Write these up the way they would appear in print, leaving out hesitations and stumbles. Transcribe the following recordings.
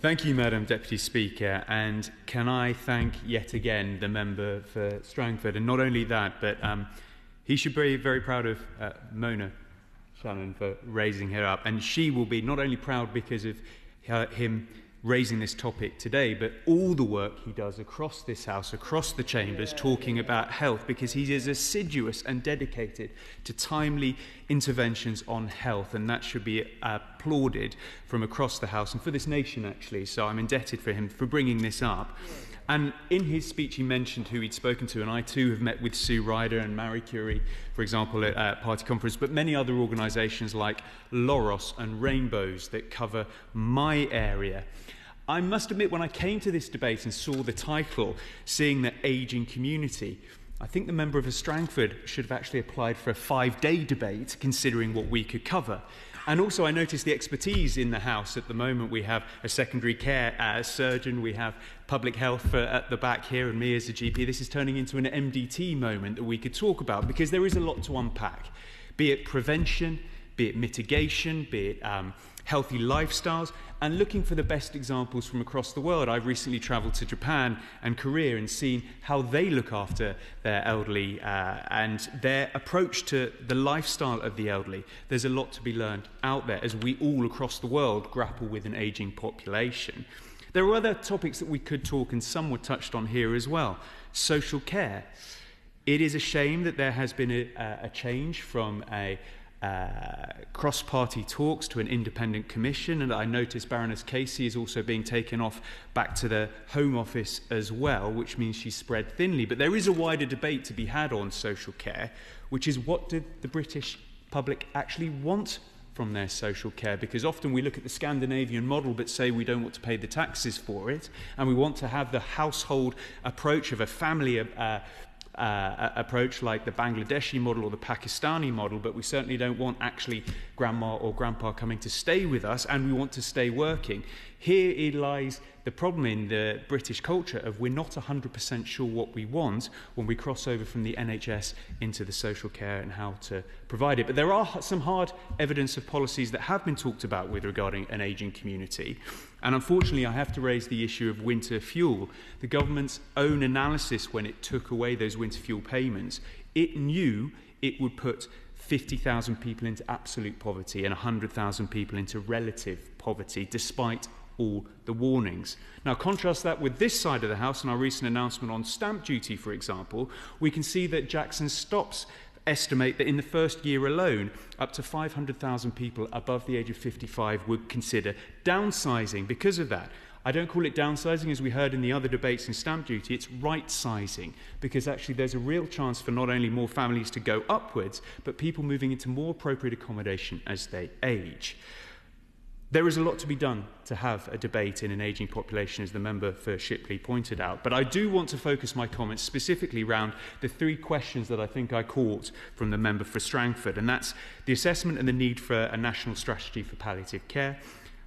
Thank you, Madam Deputy Speaker, and can I thank yet again the member for Strangford, and not only that, but he should be very proud of Mona Shannon for raising her up, and she will be not only proud because of him raising this topic today, but all the work he does across this House, across the chambers, talking about health, because he is assiduous and dedicated to timely interventions on health, and that should be applauded from across the House and for this nation, actually. So I'm indebted for him for bringing this up. And in his speech, he mentioned who he'd spoken to, and I too have met with Sue Ryder and Marie Curie, for example, at Party Conference, but many other organisations like Loros and Rainbows that cover my area. I must admit, when I came to this debate and saw the title, Seeing the Ageing Community, I think the member for Strangford should have actually applied for a 5-day debate, considering what we could cover. And also I noticed the expertise in the House at the moment. We have a secondary care surgeon, we have public health at the back here, and me as a GP. This is turning into an MDT moment that we could talk about, because there is a lot to unpack, be it prevention, be it mitigation, be it healthy lifestyles, and looking for the best examples from across the world. I've recently travelled to Japan and Korea and seen how they look after their elderly and their approach to the lifestyle of the elderly. There's a lot to be learned out there as we all across the world grapple with an ageing population. There are other topics that we could talk, and some were touched on here as well. Social care. It is a shame that there has been a change from a cross-party talks to an independent commission, and I noticed Baroness Casey is also being taken off back to the Home Office as well, which means she's spread thinly. But there is a wider debate to be had on social care, which is what do the British public actually want from their social care, because often we look at the Scandinavian model but say we don't want to pay the taxes for it, and we want to have the household approach of a family approach like the Bangladeshi model or the Pakistani model, but we certainly don't want actually grandma or grandpa coming to stay with us, and we want to stay working. Here lies the problem in the British culture of we're not 100% sure what we want when we cross over from the NHS into the social care and how to provide it. But there are some hard evidence of policies that have been talked about with regarding an ageing community. And unfortunately, I have to raise the issue of winter fuel. The government's own analysis when it took away those winter fuel payments, it knew it would put 50,000 people into absolute poverty and 100,000 people into relative poverty, despite all the warnings. Now, contrast that with this side of the House and our recent announcement on stamp duty, for example. We can see that Jackson Stops estimate that in the first year alone, up to 500,000 people above the age of 55 would consider downsizing because of that. I don't call it downsizing, as we heard in the other debates in stamp duty, it's right-sizing, because actually there's a real chance for not only more families to go upwards, but people moving into more appropriate accommodation as they age. There is a lot to be done to have a debate in an ageing population, as the member for Shipley pointed out, but I do want to focus my comments specifically around the 3 questions that I think I caught from the member for Strangford, and that's the assessment and the need for a national strategy for palliative care,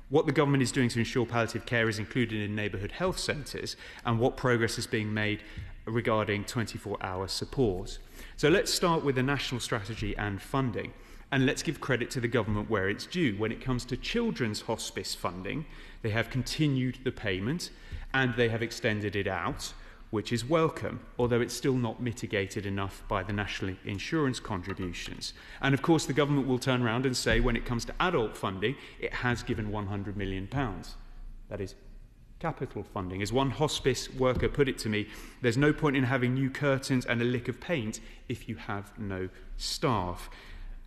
what the government is doing to ensure palliative care is included in neighbourhood health centres, and what progress is being made regarding 24-hour support. So let's start with the national strategy and funding. And let's give credit to the government where it's due. When it comes to children's hospice funding, they have continued the payment and they have extended it out, which is welcome, although it's still not mitigated enough by the national insurance contributions. And of course, the government will turn around and say when it comes to adult funding, it has given £100 million. That is capital funding. As one hospice worker put it to me, there's no point in having new curtains and a lick of paint if you have no staff.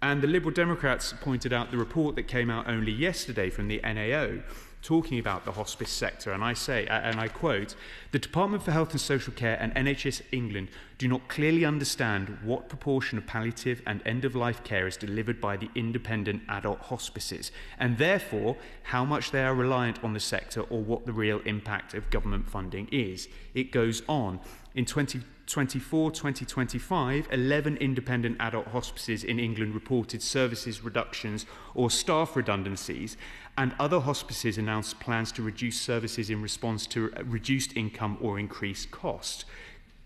And the Liberal Democrats pointed out the report that came out only yesterday from the NAO talking about the hospice sector, and I say, and I quote, "The Department for Health and Social Care and NHS England do not clearly understand what proportion of palliative and end-of-life care is delivered by the independent adult hospices, and therefore how much they are reliant on the sector or what the real impact of government funding is." It goes on. In 2024-2025, 11 independent adult hospices in England reported services reductions or staff redundancies, and other hospices announced plans to reduce services in response to reduced income or increased cost.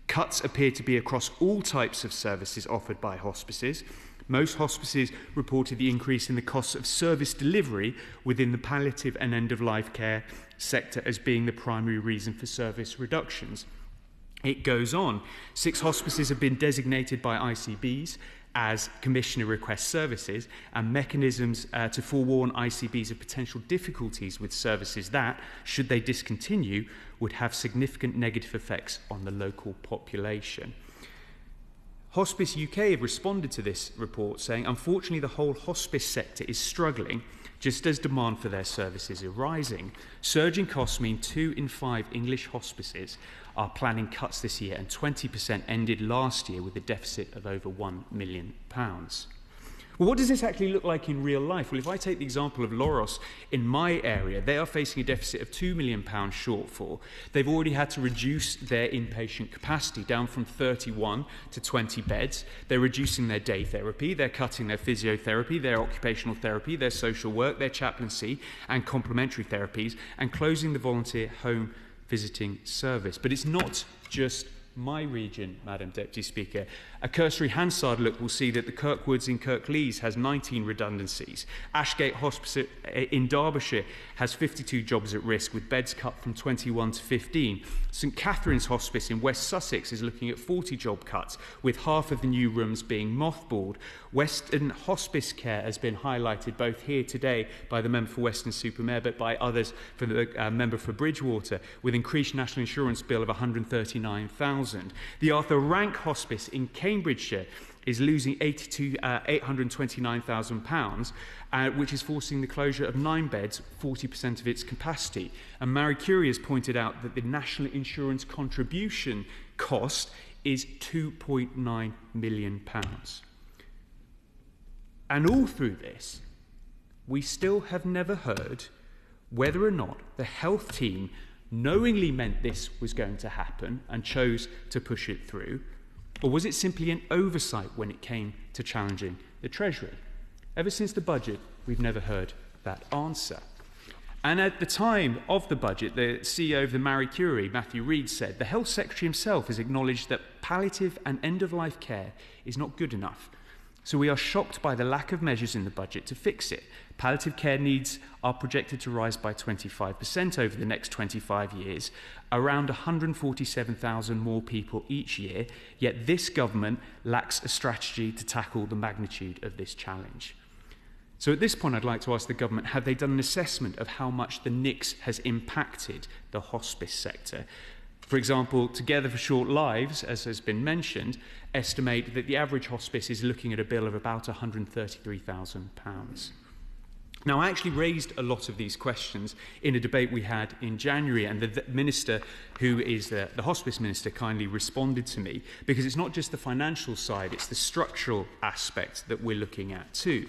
Cuts appear to be across all types of services offered by hospices. Most hospices reported the increase in the costs of service delivery within the palliative and end-of-life care sector as being the primary reason for service reductions. It goes on. 6 hospices have been designated by ICBs as Commissioner Request Services, and mechanisms to forewarn ICBs of potential difficulties with services that, should they discontinue, would have significant negative effects on the local population. Hospice UK have responded to this report saying, unfortunately, the whole hospice sector is struggling just as demand for their services is rising. Surging costs mean 2 in 5 English hospices are planning cuts this year, and 20% ended last year with a deficit of over £1 million. Well, what does this actually look like in real life? Well, if I take the example of Loros in my area, they are facing a deficit of £2 million shortfall. They've already had to reduce their inpatient capacity down from 31 to 20 beds. They're reducing their day therapy, they're cutting their physiotherapy, their occupational therapy, their social work, their chaplaincy and complementary therapies, and closing the volunteer home visiting service. But it's not just my region, Madam Deputy Speaker. A cursory Hansard look will see that the Kirkwoods in Kirklees has 19 redundancies. Ashgate Hospice in Derbyshire has 52 jobs at risk, with beds cut from 21 to 15. St Catherine's Hospice in West Sussex is looking at 40 job cuts, with half of the new rooms being mothballed. Western Hospice Care has been highlighted both here today by the member for Weston-super-Mare, but by others from the member for Bridgewater, with increased national insurance bill of £139,000. The Arthur Rank Hospice in Cambridgeshire is losing £829,000, which is forcing the closure of 9 beds, 40% of its capacity. And Marie Curie has pointed out that the national insurance contribution cost is £2.9 million. And all through this, we still have never heard whether or not the health team knowingly meant this was going to happen and chose to push it through, or was it simply an oversight when it came to challenging the Treasury? Ever since the budget, we've never heard that answer. And at the time of the budget, the CEO of the Marie Curie, Matthew Reed, said, the Health Secretary himself has acknowledged that palliative and end-of-life care is not good enough. So we are shocked by the lack of measures in the budget to fix it. Palliative care needs are projected to rise by 25% over the next 25 years, around 147,000 more people each year, yet this government lacks a strategy to tackle the magnitude of this challenge. So at this point, I'd like to ask the government, have they done an assessment of how much the NICS has impacted the hospice sector? For example, Together for Short Lives, as has been mentioned, estimate that the average hospice is looking at a bill of about £133,000. Now, I actually raised a lot of these questions in a debate we had in January, and the minister, who is the hospice minister, kindly responded to me, because it's not just the financial side, it's the structural aspect that we're looking at too.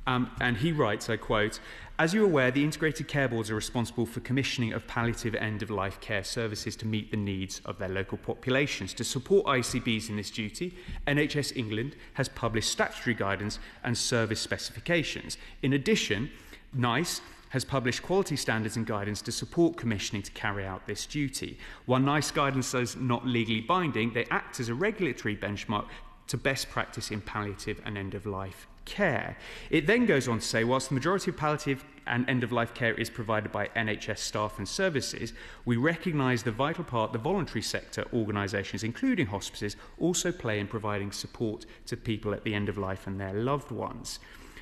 And he writes, I quote, "As you're aware, the integrated care boards are responsible for commissioning of palliative end-of-life care services to meet the needs of their local populations. To support ICBs in this duty, NHS England has published statutory guidance and service specifications. In addition, NICE has published quality standards and guidance to support commissioning to carry out this duty. While NICE guidance is not legally binding, they act as a regulatory benchmark to best practice in palliative and end-of-life care." It then goes on to say, whilst the majority of palliative and end-of-life care is provided by NHS staff and services, we recognise the vital part the voluntary sector organisations, including hospices, also play in providing support to people at the end of life and their loved ones.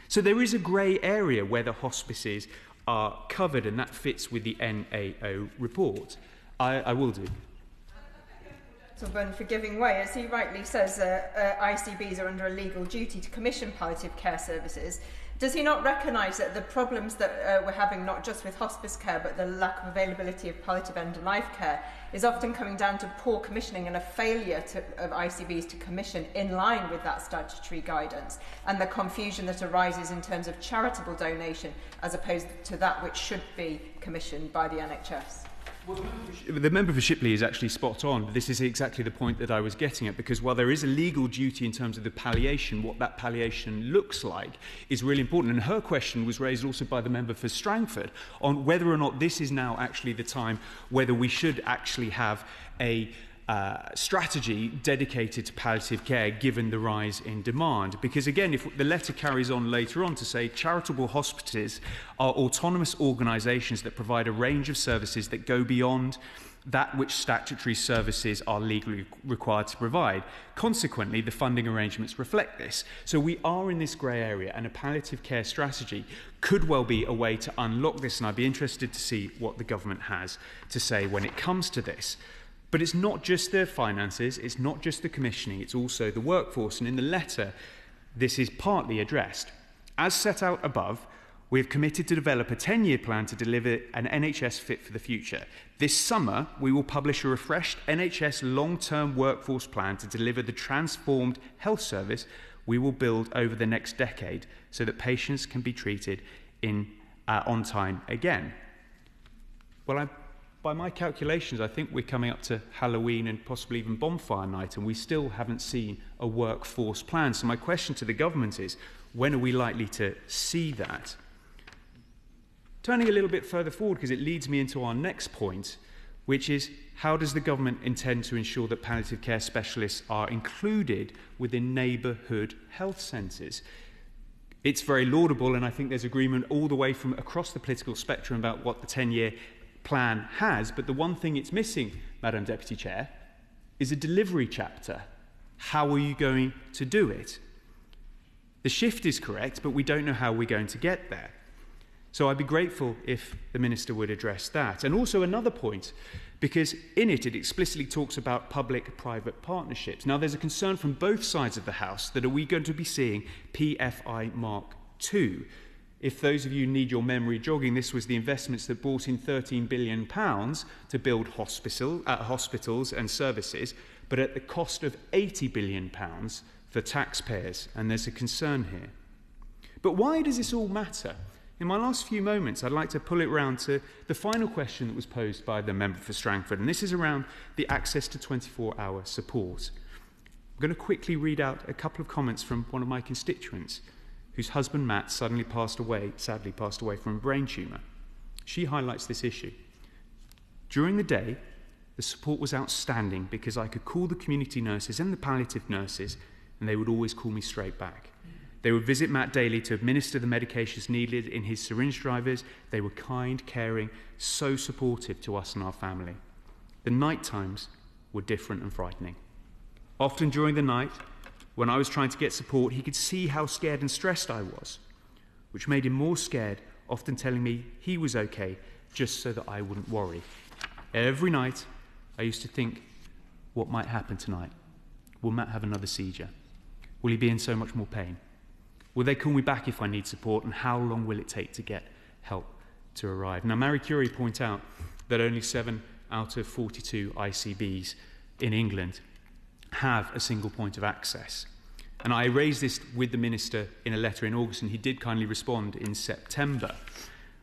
So there is a grey area where the hospices are covered, and that fits with the NAO report. I will do. For giving way, as he rightly says, ICBs are under a legal duty to commission palliative care services. Does he not recognise that the problems that we're having, not just with hospice care, but the lack of availability of palliative end-of-life care, is often coming down to poor commissioning and a failure of ICBs to commission in line with that statutory guidance, and the confusion that arises in terms of charitable donation as opposed to that which should be commissioned by the NHS? Well, the member for Shipley is actually spot on. This is exactly the point that I was getting at, because while there is a legal duty in terms of the palliation, what that palliation looks like is really important. And her question was raised also by the member for Strangford on whether or not this is now actually the time whether we should actually have a strategy dedicated to palliative care given the rise in demand. Because again, if the letter carries on later on to say charitable hospices are autonomous organisations that provide a range of services that go beyond that which statutory services are legally required to provide. Consequently, the funding arrangements reflect this. So we are in this grey area, and a palliative care strategy could well be a way to unlock this, and I'd be interested to see what the government has to say when it comes to this. But it's not just the finances, it's not just the commissioning, it's also the workforce. And in the letter, this is partly addressed. As set out above, we have committed to develop a 10-year plan to deliver an NHS fit for the future. This summer, we will publish a refreshed NHS long-term workforce plan to deliver the transformed health service we will build over the next decade so that patients can be treated on time again. Well, by my calculations, I think we're coming up to Halloween and possibly even bonfire night, and we still haven't seen a workforce plan. So my question to the government is, when are we likely to see that? Turning a little bit further forward, because it leads me into our next point, which is how does the government intend to ensure that palliative care specialists are included within neighbourhood health centres? It's very laudable, and I think there's agreement all the way from across the political spectrum about what the 10-year plan has, but the one thing it's missing, Madam Deputy Chair, is a delivery chapter. How are you going to do it? The shift is correct, but we don't know how we're going to get there. So I'd be grateful if the Minister would address that. And also another point, because in it explicitly talks about public-private partnerships. Now, there's a concern from both sides of the House that are we going to be seeing PFI Mark II? If those of you need your memory jogging, this was the investments that brought in £13 billion to build hospitals and services, but at the cost of £80 billion for taxpayers, and there's a concern here. But why does this all matter? In my last few moments, I'd like to pull it round to the final question that was posed by the member for Strangford, and this is around the access to 24-hour support. I'm going to quickly read out a couple of comments from one of my constituents, whose husband Matt sadly passed away from a brain tumour. She highlights this issue. During the day, the support was outstanding because I could call the community nurses and the palliative nurses, and they would always call me straight back. They would visit Matt daily to administer the medications needed in his syringe drivers. They were kind, caring, so supportive to us and our family. The night times were different and frightening. Often during the night, when I was trying to get support, he could see how scared and stressed I was, which made him more scared, often telling me he was okay, just so that I wouldn't worry. Every night, I used to think, what might happen tonight? Will Matt have another seizure? Will he be in so much more pain? Will they call me back if I need support, and how long will it take to get help to arrive? Now, Marie Curie point out that only 7 out of 42 ICBs in England have a single point of access. And I raised this with the Minister in a letter in August, and he did kindly respond in September,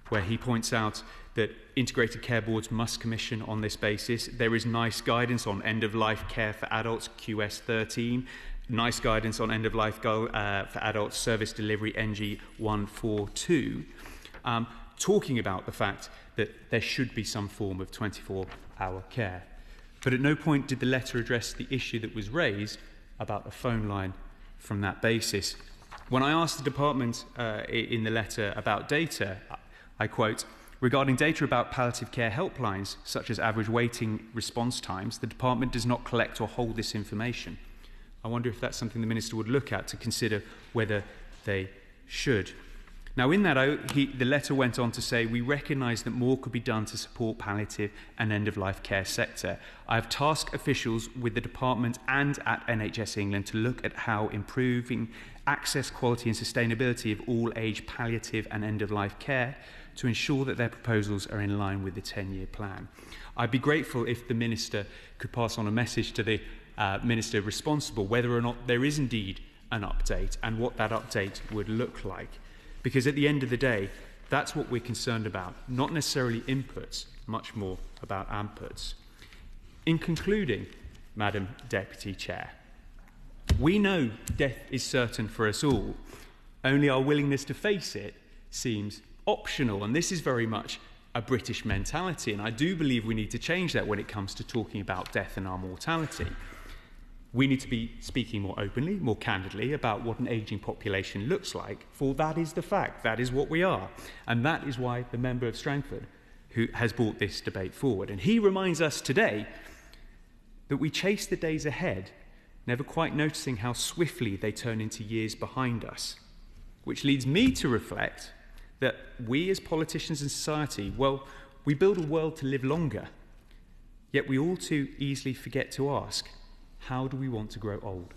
where he points out that integrated care boards must commission on this basis. There is nice guidance on end-of-life care for adults, QS 13, nice guidance on end-of-life for adults, service delivery, NG 142, talking about the fact that there should be some form of 24-hour care. But at no point did the letter address the issue that was raised about a phone line from that basis. When I asked the department in the letter about data, I quote, regarding data about palliative care helplines, such as average waiting response times, the department does not collect or hold this information. I wonder if that's something the Minister would look at to consider whether they should. Now, in that, the letter went on to say, we recognise that more could be done to support palliative and end-of-life care sector. I have tasked officials with the department and at NHS England to look at how improving access, quality and sustainability of all-age palliative and end-of-life care to ensure that their proposals are in line with the 10-year plan. I'd be grateful if the Minister could pass on a message to the Minister responsible whether or not there is indeed an update and what that update would look like. Because at the end of the day, that's what we're concerned about, not necessarily inputs, much more about outputs. In concluding, Madam Deputy Chair, we know death is certain for us all, only our willingness to face it seems optional, and this is very much a British mentality, and I do believe we need to change that when it comes to talking about death and our mortality. We need to be speaking more openly, more candidly about what an ageing population looks like, for that is the fact, that is what we are. And that is why the member of Strangford who has brought this debate forward. And he reminds us today that we chase the days ahead, never quite noticing how swiftly they turn into years behind us. Which leads me to reflect that we as politicians and society, well, we build a world to live longer, yet we all too easily forget to ask, how do we want to grow old?